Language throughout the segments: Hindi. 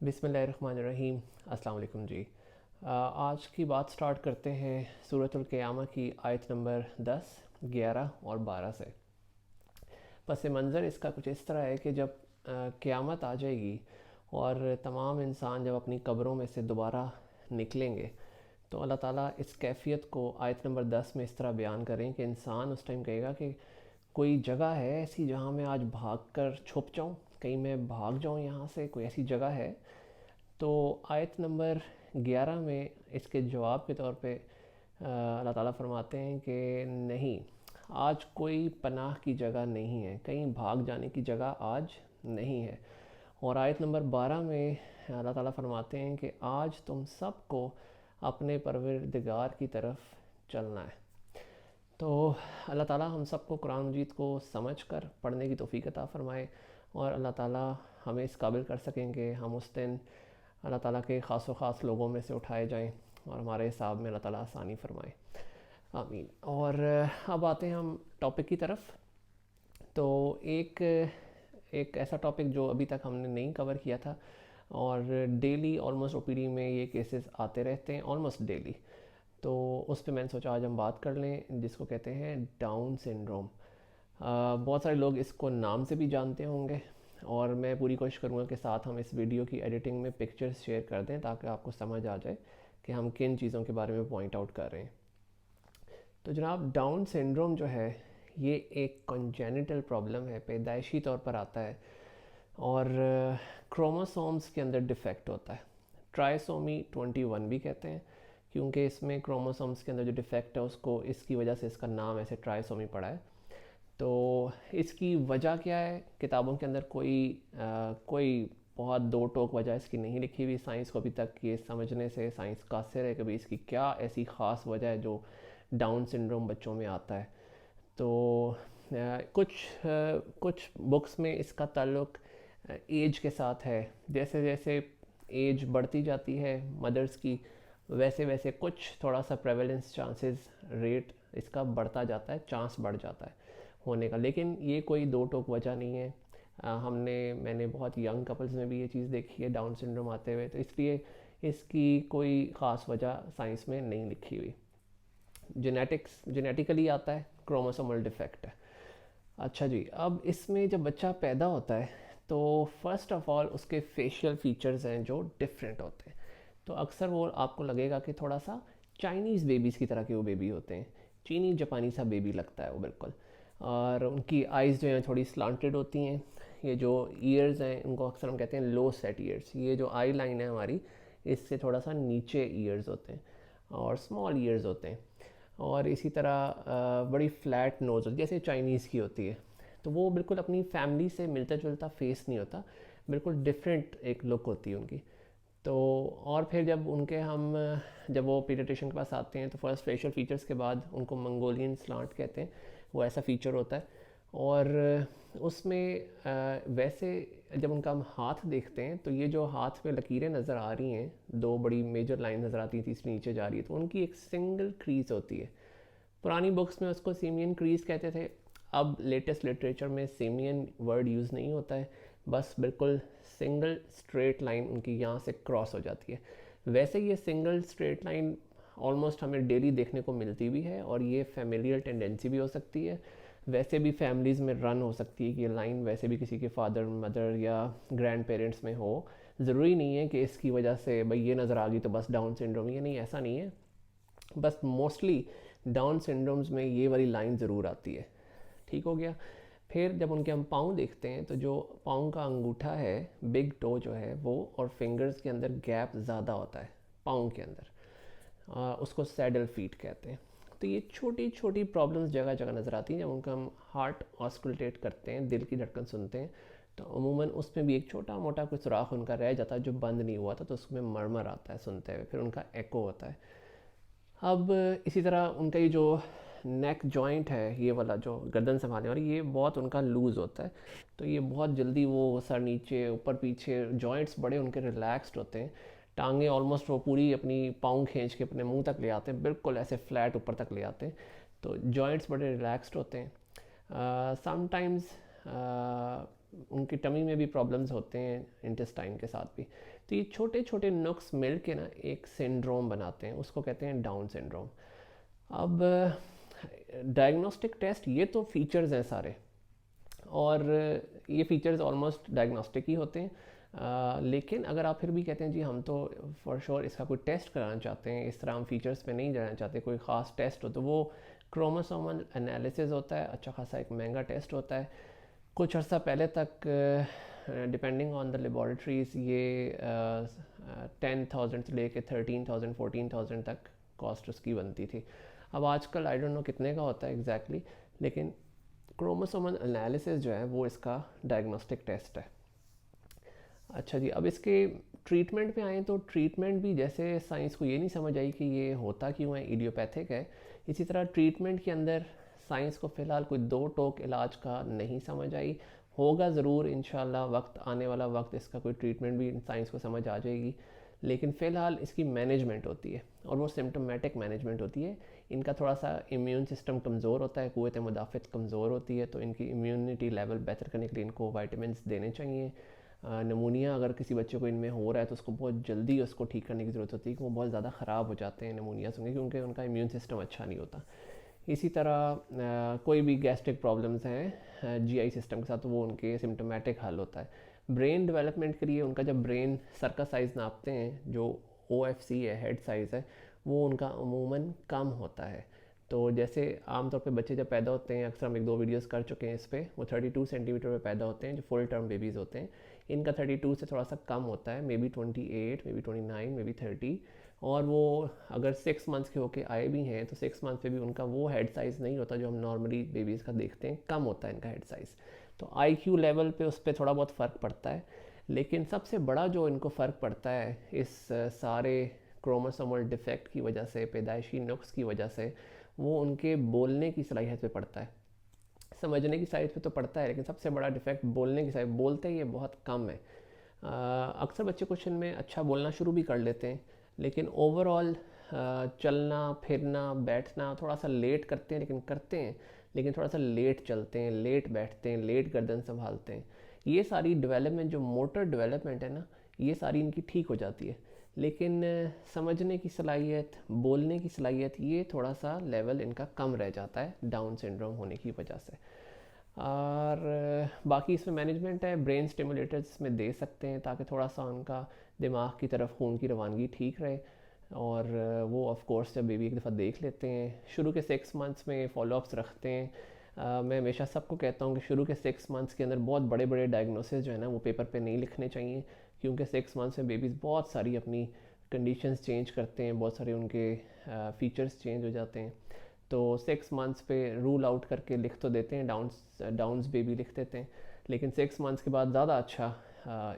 बिस्मिल्लाहिर्रहमानिर्रहीम। अस्सलाम वालेकुम जी। आज की बात स्टार्ट करते हैं सूरतुल क़ियामा की आयत नंबर 10, 11 और 12 से। पस मंज़र इसका कुछ इस तरह है कि जब क़यामत आ जाएगी और तमाम इंसान जब अपनी कब्रों में से दोबारा निकलेंगे तो अल्लाह ताला इस कैफ़ियत को आयत नंबर 10 में इस तरह बयान करें कि इंसान उस टाइम कहेगा कि कोई जगह है ऐसी जहाँ मैं आज भाग कर छुप जाऊँ, कहीं मैं भाग जाऊँ यहाँ से, कोई ऐसी जगह है। तो आयत नंबर 11 में इसके जवाब के तौर पे अल्लाह ताला फरमाते हैं कि नहीं, आज कोई पनाह की जगह नहीं है, कहीं भाग जाने की जगह आज नहीं है। और आयत नंबर 12 में अल्लाह ताला फरमाते हैं कि आज तुम सबको अपने परवरदिगार की तरफ चलना है। तो अल्लाह ताला हम सबको कुरान मजीद को समझ कर पढ़ने की तौफीक अता फ़रमाए और अल्लाह ताला हमें इस काबिल कर सकेंगे हम उस दिन अल्लाह ताला के ख़ास व ख़ास लोगों में से उठाए जाएं और हमारे हिसाब में अल्लाह ताला आसानी फ़रमाए, आमीन। और अब आते हैं हम टॉपिक की तरफ। तो एक एक ऐसा टॉपिक जो अभी तक हमने नहीं कवर किया था और डेली ऑलमोस्ट ओपीडी में ये केसेस आते रहते हैं, ऑलमोस्ट डेली। तो उस पर मैंने सोचा आज हम बात कर लें, जिसको कहते हैं डाउन सिंड्रोम। बहुत सारे लोग इसको नाम से भी जानते होंगे और मैं पूरी कोशिश करूँगा कि साथ हम इस वीडियो की एडिटिंग में पिक्चर्स शेयर कर दें ताकि आपको समझ आ जाए कि हम किन चीज़ों के बारे में पॉइंट आउट कर रहे हैं। तो जनाब, डाउन सिंड्रोम जो है ये एक कंजेनिटल प्रॉब्लम है, पैदाइशी तौर पर आता है और क्रोमोसोम्स के अंदर डिफेक्ट होता है। ट्राइसोमी 21 भी कहते हैं क्योंकि इसमें क्रोमोसोम्स के अंदर जो डिफेक्ट है उसको इसकी वजह से इसका नाम ऐसे ट्राइसोमी पड़ा है। तो इसकी वजह क्या है, किताबों के अंदर कोई बहुत दो टोक वजह इसकी नहीं लिखी हुई। साइंस को अभी तक ये समझने से साइंस कासिर है कि भाई इसकी क्या ऐसी ख़ास वजह है जो डाउन सिंड्रोम बच्चों में आता है। तो कुछ बुक्स में इसका ताल्लुक एज के साथ है। जैसे जैसे एज बढ़ती जाती है मदर्स की, वैसे वैसे कुछ थोड़ा सा प्रेवलेंस चांसेस रेट इसका बढ़ता जाता है, चांस बढ़ जाता है होने का। लेकिन ये कोई दो टोक वजह नहीं है। मैंने बहुत यंग कपल्स में भी ये चीज़ देखी है डाउन सिंड्रोम आते हुए, तो इसलिए इसकी कोई ख़ास वजह साइंस में नहीं लिखी हुई। जेनेटिकली आता है, क्रोमोसोमल डिफेक्ट है। अच्छा जी, अब इसमें जब बच्चा पैदा होता है तो फर्स्ट ऑफ ऑल उसके फेशियल फीचर्स हैं जो डिफरेंट होते हैं। तो अक्सर वो आपको लगेगा कि थोड़ा सा चाइनीज़ बेबीज़ की तरह के वो बेबी होते हैं, चीनी जापानी सा बेबी लगता है वो बिल्कुल। और उनकी आइज़ जो हैं थोड़ी स्लांटेड होती हैं। ये जो ईयर्स हैं उनको अक्सर हम कहते हैं लो सेट ईयर्स। ये जो आई लाइन है हमारी, इससे थोड़ा सा नीचे ईयर्स होते हैं और स्मॉल ईयर्स होते हैं। और इसी तरह बड़ी फ्लैट नोज़ होती है जैसे चाइनीज़ की होती है। तो वो बिल्कुल अपनी फैमिली से मिलता जुलता फेस नहीं होता, बिल्कुल डिफरेंट एक लुक होती है उनकी। तो और फिर जब वो पीडियाट्रिशियन के पास आते हैं तो फर्स्ट फेशियल फीचर्स के बाद उनको मंगोलियन स्लांट कहते हैं, वो ऐसा फीचर होता है। और उसमें वैसे जब उनका हम हाथ देखते हैं तो ये जो हाथ में लकीरें नज़र आ रही हैं, दो बड़ी मेजर लाइन नज़र आती हैं, तीसरी नीचे जा रही है, तो उनकी एक सिंगल क्रीज होती है। पुरानी बुक्स में उसको सीमियन क्रीज कहते थे। अब लेटेस्ट लिटरेचर में सीमियन वर्ड यूज़ नहीं होता है, बस बिल्कुल सिंगल स्ट्रेट लाइन उनकी यहाँ से क्रॉस हो जाती है। वैसे ये सिंगल स्ट्रेट लाइन ऑलमोस्ट हमें डेली देखने को मिलती भी है और ये फैमिलियल टेंडेंसी भी हो सकती है। वैसे भी फैमिलीज़ में रन हो सकती है कि ये लाइन वैसे भी किसी के फादर मदर या ग्रैंड पेरेंट्स में हो। ज़रूरी नहीं है कि इसकी वजह से भाई ये नज़र आ गई तो बस डाउन सिंड्रोम, ये नहीं, ऐसा नहीं है। बस मोस्टली डाउन सिंड्रोम्स में ये वाली लाइन ज़रूर आती है। ठीक हो गया। फिर जब उनके हम पाँव देखते हैं तो जो पाँव का अंगूठा है, बिग टो जो है वो, और फिंगर्स के अंदर गैप ज़्यादा होता है पाँव के अंदर। उसको सैडल फीट कहते हैं। तो ये छोटी छोटी प्रॉब्लम्स जगह जगह नज़र आती हैं। जब उनका हम हार्ट ऑस्कुलेट करते हैं, दिल की धड़कन सुनते हैं, तो अमूमन उसमें भी एक छोटा मोटा कोई सुराख उनका रह जाता है जो बंद नहीं हुआ था, तो उसमें मरमर आता है सुनते हुए, फिर उनका एको होता है। अब इसी तरह उनका ये जो नेक जॉइंट है, ये वाला जो गर्दन संभालने वाली, ये बहुत उनका लूज़ होता है। तो ये बहुत जल्दी वो सर नीचे ऊपर पीछे, जॉइंट्स बड़े उनके रिलैक्स्ड होते हैं। टांगे ऑलमोस्ट वो पूरी अपनी पाँव खींच के अपने मुंह तक ले आते हैं, बिल्कुल ऐसे फ्लैट ऊपर तक ले आते हैं। तो जॉइंट्स बड़े रिलैक्स्ड होते हैं। समटाइम्स उनकी टमी में भी प्रॉब्लम्स होते हैं, इंटेस्टाइन के साथ भी। तो ये छोटे छोटे नुक्स मिल के ना एक सिंड्रोम बनाते हैं, उसको कहते हैं डाउन सिंड्रोम। अब डायग्नोस्टिक टेस्ट, ये तो फीचर्स हैं सारे, और ये फीचर्स ऑलमोस्ट डायग्नोस्टिक ही होते हैं। लेकिन अगर आप फिर भी कहते हैं जी हम तो फॉर श्योर इसका कोई टेस्ट कराना चाहते हैं, इस तरह हम फीचर्स पे नहीं जाना चाहते, कोई ख़ास टेस्ट हो, तो वो क्रोमोसोमल एनालिसिस होता है, अच्छा खासा एक महंगा टेस्ट होता है। कुछ अर्सा पहले तक डिपेंडिंग ऑन द लेबॉरेटरीज़ ये 10,000 से लेके 13,000 14,000 तक कॉस्ट उसकी बनती थी। अब आजकल आई डोंट नो कितने का होता है एग्जैक्टली, लेकिन क्रोमोसोमल एनालिसिस जो है वो इसका डायग्नोस्टिक टेस्ट है। अच्छा जी, अब इसके ट्रीटमेंट पे आए तो ट्रीटमेंट भी जैसे साइंस को ये नहीं समझ आई कि ये होता क्यों है, इडियोपैथिक है, इसी तरह ट्रीटमेंट के अंदर साइंस को फ़िलहाल कोई दो टोक इलाज का नहीं समझ आई। होगा ज़रूर इंशाल्लाह, वक्त आने वाला वक्त इसका कोई ट्रीटमेंट भी साइंस को समझ आ जाएगी, लेकिन फ़िलहाल इसकी मैनेजमेंट होती है और वो सिम्टोमेटिक मैनेजमेंट होती है। इनका थोड़ा सा इम्यून सिस्टम कमज़ोर होता है, क़ुव्वत मुदाफ़त कमज़ोर होती है, तो इनकी इम्यूनिटी लेवल बेहतर करने के लिए इनको वाइटामिन देने चाहिए। नमूनिया अगर किसी बच्चे को इनमें हो रहा है तो उसको बहुत जल्दी उसको ठीक करने की ज़रूरत होती है, कि वो बहुत ज़्यादा ख़राब हो जाते हैं नमूनिया से, क्योंकि उनका इम्यून सिस्टम अच्छा नहीं होता। इसी तरह कोई भी गैस्ट्रिक प्रॉब्लम्स हैं जीआई सिस्टम के साथ, तो वो उनके सिम्टोमेटिक हल होता है। ब्रेन डेवलपमेंट के लिए उनका जब ब्रेन सर का साइज़ नापते हैं, जो OFC है, हेड साइज़ है, वो उनका अमूमन कम होता है। तो जैसे आमतौर पे बच्चे जब पैदा होते हैं, अक्सर हम एक दो वीडियोस कर चुके हैं इस पर, वो 32 सेंटीमीटर में पैदा होते हैं, जो फुल टर्म बेबीज़ होते हैं। इनका 32 से थोड़ा सा कम होता है, may be 28, may be 29, may be 30। और वो अगर 6 मंथ्स के होके आए भी हैं तो 6 मंथ पे भी उनका वो हेड साइज़ नहीं होता जो हम नॉर्मली बेबीज़ का देखते हैं, कम होता है इनका हेड साइज़। तो IQ लेवल पे उस पर थोड़ा बहुत फ़र्क पड़ता है, लेकिन सबसे बड़ा जो इनको फ़र्क पड़ता है इस सारे क्रोमोसोमल डिफेक्ट की वजह से, पैदाइशी नुक्स की वजह से, वो उनके बोलने की सलाहियत पे पड़ता है। समझने की सलाहियत पे तो पड़ता है, लेकिन सबसे बड़ा डिफेक्ट बोलने की सलाहियत, बोलते ही ये बहुत कम है। अक्सर बच्चे क्वेश्चन में अच्छा बोलना शुरू भी कर लेते हैं, लेकिन ओवरऑल चलना फिरना बैठना थोड़ा सा लेट करते हैं, लेकिन करते हैं, लेकिन थोड़ा सा लेट चलते हैं, लेट बैठते हैं, लेट गर्दन संभालते हैं। ये सारी डेवलपमेंट, जो मोटर डेवलपमेंट है ना, ये सारी इनकी ठीक हो जाती है, लेकिन समझने की सलाहियत, बोलने की सलाहियत, ये थोड़ा सा लेवल इनका कम रह जाता है डाउन सिंड्रोम होने की वजह से। और बाकी इसमें मैनेजमेंट है, ब्रेन स्टिमुलेटर्स इसमें दे सकते हैं ताकि थोड़ा सा उनका दिमाग की तरफ खून की रवानगी ठीक रहे। और वो ऑफ कोर्स जब बेबी एक दफ़ा देख लेते हैं, शुरू के 6 मंथ्स में फॉलोअप्स रखते हैं। मैं हमेशा सबको कहता हूँ कि शुरू के 6 मंथ्स के अंदर बहुत बड़े बड़े डायग्नोसिस जो है ना, वो पेपर पे नहीं लिखने चाहिए, क्योंकि 6 मंथ्स में बेबीज़ बहुत सारी अपनी कंडीशंस चेंज करते हैं, बहुत सारे उनके फीचर्स चेंज हो जाते हैं। तो 6 मंथ्स पे रूल आउट करके लिख तो देते हैं, डाउन्स बेबी लिख देते हैं, लेकिन 6 मंथ्स के बाद ज़्यादा अच्छा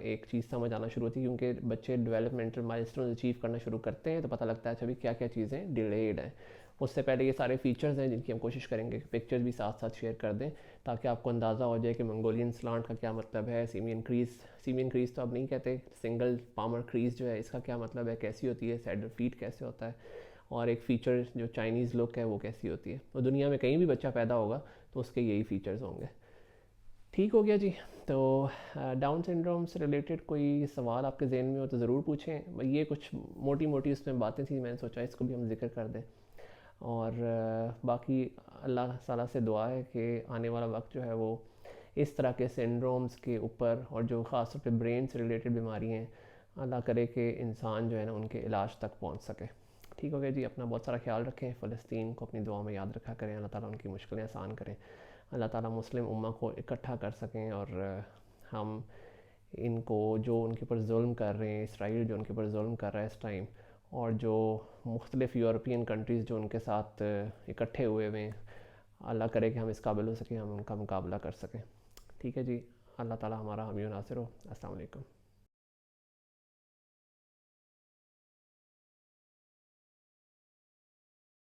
एक चीज़ समझ आना शुरू होती है, क्योंकि बच्चे डेवलपमेंटल माइलस्टोन अचीव करना शुरू करते हैं, तो पता लगता है अभी क्या क्या चीज़ें डिलेड हैं। उससे पहले ये सारे फीचर्स हैं जिनकी हम कोशिश करेंगे कि पिक्चर्स भी साथ साथ शेयर कर दें, ताकि आपको अंदाज़ा हो जाए कि मंगोलियन स्लांट का क्या मतलब है, सीमियन क्रीज तो अब नहीं कहते, सिंगल पामर क्रीज जो है इसका क्या मतलब है, कैसी होती है, सैडल फीट कैसे होता है, और एक फ़ीचर जो चाइनीज़ लुक है वो कैसी होती है। तो दुनिया में कहीं भी बच्चा पैदा होगा तो उसके यही फ़ीचर्स होंगे। ठीक हो गया जी। तो डाउन सिंड्रोम से रिलेटेड कोई सवाल आपके जहन में हो तो ज़रूर पूछें। ये कुछ मोटी मोटी उसमें बातें थी, मैंने सोचा इसको भी हम जिक्र कर दें। और बाकी अल्लाह ताला से दुआ है कि आने वाला वक्त जो है वो इस तरह के सिंड्रोम्स के ऊपर, और जो ख़ास तौर पे ब्रेन से रिलेटेड बीमारी हैं, अल्लाह करे कि इंसान जो है ना उनके इलाज तक पहुंच सके। ठीक हो गया जी, अपना बहुत सारा ख्याल रखें, फ़लस्तीन को अपनी दुआ में याद रखा करें, अल्लाह ताला उनकी मुश्किलें आसान करें, अल्लाह ताला मुस्लिम उम्मा को इकट्ठा कर सकें, और हम इनको जो उनके ऊपर जुल्म कर रहे हैं, इसराइल जो उनके ऊपर जुल्म कर रहा है इस टाइम, और जो मुख्तलिफ़ यूरोपियन कंट्रीज़ जो उनके साथ इकट्ठे हुए हुए हैं, अल्लाह करे कि हम इस काबिल हो सकें, हम उनका मुकाबला कर सकें। ठीक है जी, अल्लाह ताला हमारा हामी नासिर हो। अस्सलाम वालेकुम।